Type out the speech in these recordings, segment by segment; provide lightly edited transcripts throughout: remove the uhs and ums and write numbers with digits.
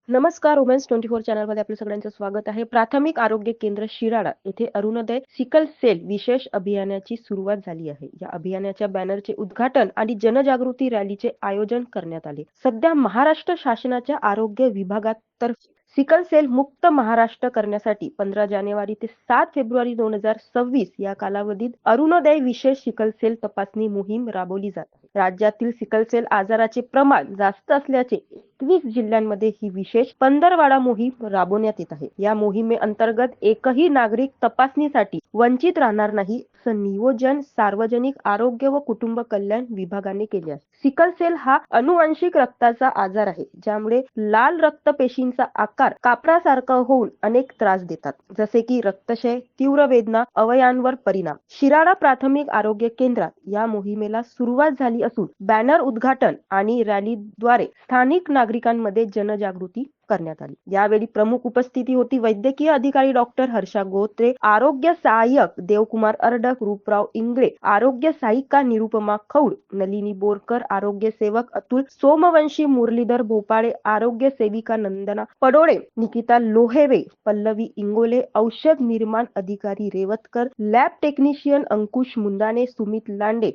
नमस्कार. वुमेन्स 24 चॅनलमध्ये आपलं सगळ्यांचं स्वागत आहे. प्राथमिक आरोग्य केंद्र शिराळा येथे अरुणोदय सिकल सेल विशेष अभियानाची सुरुवात झाली आहे. या अभियानाच्या बॅनरचे उद्घाटन आणि जनजागृती रॅलीचे आयोजन करण्यात आले. सध्या महाराष्ट्र शासनाच्या आरोग्य विभागातर्फे सिकल सेल मुक्त महाराष्ट्र करण्यासाठी 15 जानेवारी ते 7 फेब्रुवारी 2026 या कालावधीत अरुणोदय विशेष सिकल सेल तपासणी मोहीम राबवली जात आहे. राज्यातील सिकल सेल आजाराचे प्रमाण जास्त असल्याचे 21 जिल्ह्यांमध्ये ही विशेष पंधरवाडा मोहीम राबवण्यात येत आहे. या मोहिमेअंतर्गत एकही नागरिक तपासणीसाठी वंचित राहणार नाही असं नियोजन सार्वजनिक आरोग्य व कुटुंब कल्याण विभागाने केले आहे. सिकल सेल हा अनुवांशिक रक्ताचा आजार आहे, ज्यामुळे लाल रक्तपेशींचा आकार कापडासारखा होऊन अनेक त्रास देतात, जसे की रक्तक्षय, तीव्र वेदना, अवयवांवर परिणाम. शिराळा प्राथमिक आरोग्य केंद्रात या मोहिमेला सुरुवात झाली असून बॅनर उद्घाटन आणि रॅलीद्वारे स्थानिक नागरिकांमध्ये जनजागृती करण्यात आली. यावेळी प्रमुख उपस्थिती होती वैद्यकीय अधिकारी डॉक्टर हर्षा गोत्रे, आरोग्य सहाय्यक देवकुमार अर्डक, रूपराव इंगळे, आरोग्य सहायिका निरुपमा खौड, नलिनी बोरकर, आरोग्य सेवक अतुल सोमवंशी, मुरलीधर भोपाळे, आरोग्य सेविका नंदना पडोळे, निकिता लोहेवे, पल्लवी इंगोले, औषध निर्माण अधिकारी रेवतकर, लॅब टेक्निशियन अंकुश मुंदाने, सुमित लांडे,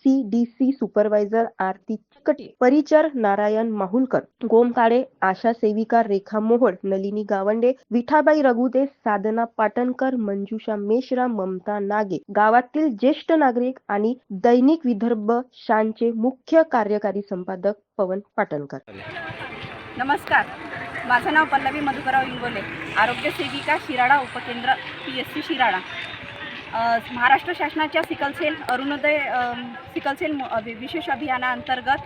CDC सुपरवायझर आरती चिकटे, परिचर नारायण माहुलकर, गोमकाळे, आशा सेविका रेखा मोहोळ, नलिनी गावंडे, विठाबाई रघुदे, साधना पाटणकर, मंजुषा मेश्राम, ममता नागे, गावातील ज्येष्ठ नागरिक आणि दैनिक विदर्भ शानचे मुख्य कार्यकारी संपादक पवन पाटणकर. नमस्कार, माझं नाव पल्लवी मधुकरराव इंगोले, आरोग्य सेविका शिराळा उपकेंद्र PSC शिराळा. महाराष्ट्र शासनाच्या अरुणोदय सिकल सेल विशेष अभियानाअंतर्गत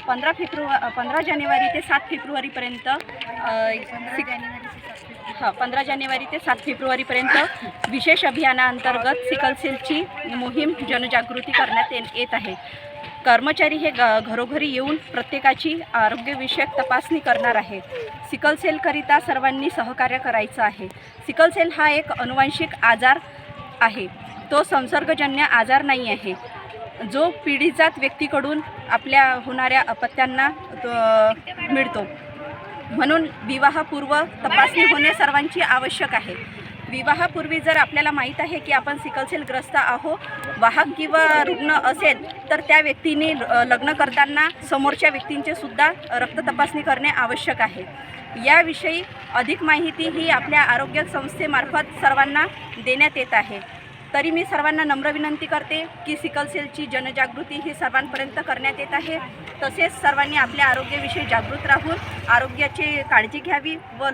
15 जानेवारी ते 7 फेब्रुवारीपर्यंत 15 जानेवारी ते 7 फेब्रुवारीपर्यंत विशेष अभियानाअंतर्गत सिकल सेलची मोहीम जनजागृती करण्यात येत आहे. कर्मचारी हे घरोघरी येऊन प्रत्येकाची आरोग्यविषयक तपासणी करणार आहे. सिकल सेलकरिता सर्वांनी सहकार्य करायचं आहे. सिकल सेल हा एक अनुवांशिक आजार आहे. तो संसर्गजन्य आजार नाही आहे, जो पीडित व्यक्तीकडून आपल्या होणाऱ्या अपत्यांना मिळतो. म्हणून विवाहपूर्व तपासणी होणे सर्वांची आवश्यक आहे. विवाहापूर्वी जर आपल्याला माहीत आहे की आपण सिकल सेलग्रस्त आहो, वाहक किंवा रुग्ण असेल, तर त्या व्यक्तीने लग्न करताना समोरच्या व्यक्तींचे सुद्धा रक्त तपासणी करणे आवश्यक आहे. याविषयी अधिक माहिती ही आपल्या आरोग्य संस्थेमार्फत सर्वांना देण्यात येत आहे. तरी मी सर्वांना नम्र विनंती करते की सिकल सेलची जनजागृती ही सर्वांपर्यंत करण्यात येत आहे. तसेच सर्वांनी आपल्या आरोग्याविषयी जागृत राहून आरोग्याची काळजी घ्यावी व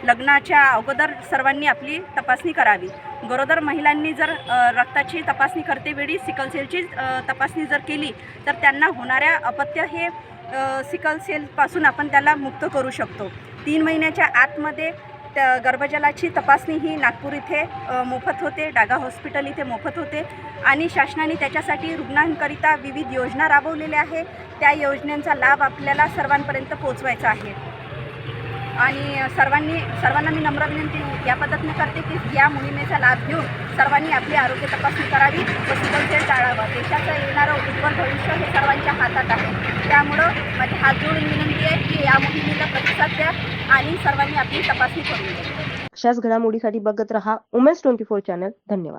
लग्नाच्या अगोदर सर्वांनी आपली तपासणी करावी. गरोदर महिलांनी जर रक्ताची तपासणी करतेवेळी सिकल सेलची तपासणी जर केली, तर त्यांना होणाऱ्या अपत्य हे सिकल सेलपासून आपण त्याला मुक्त करू शकतो. 3 महिन्याच्या आतमध्ये गर्भजलाची तपासणी ही नागपूर इथे मोफत होते, डागा हॉस्पिटल इथे मोफत होते आणि शासनाने त्याच्यासाठी रुग्णांकरिता विविध योजना राबवलेल्या आहे. त्या योजनांचा लाभ आपल्याला सर्वांपर्यंत पोहोचवायचा आहे. आणि सर्वांना मी नम्र विनंती या पद्धतीने करते की या मोहिमेचा लाभ घेऊन सर्वांनी आपली आरोग्य तपासणी करावी व सिकल सेल टाळावा. देशाचं येणारं उज्ज्वल भविष्य हे सर्वांच्या हातात आहे. त्यामुळं माझी हात जोडून विनंती आहे की या मोहिमेला प्रतिसाद द्या आणि सर्वांनी आपली तपासणी करून घ्या. अशाच घडामोडीसाठी बघत रहा वुमेन्स 24 चॅनल. धन्यवाद.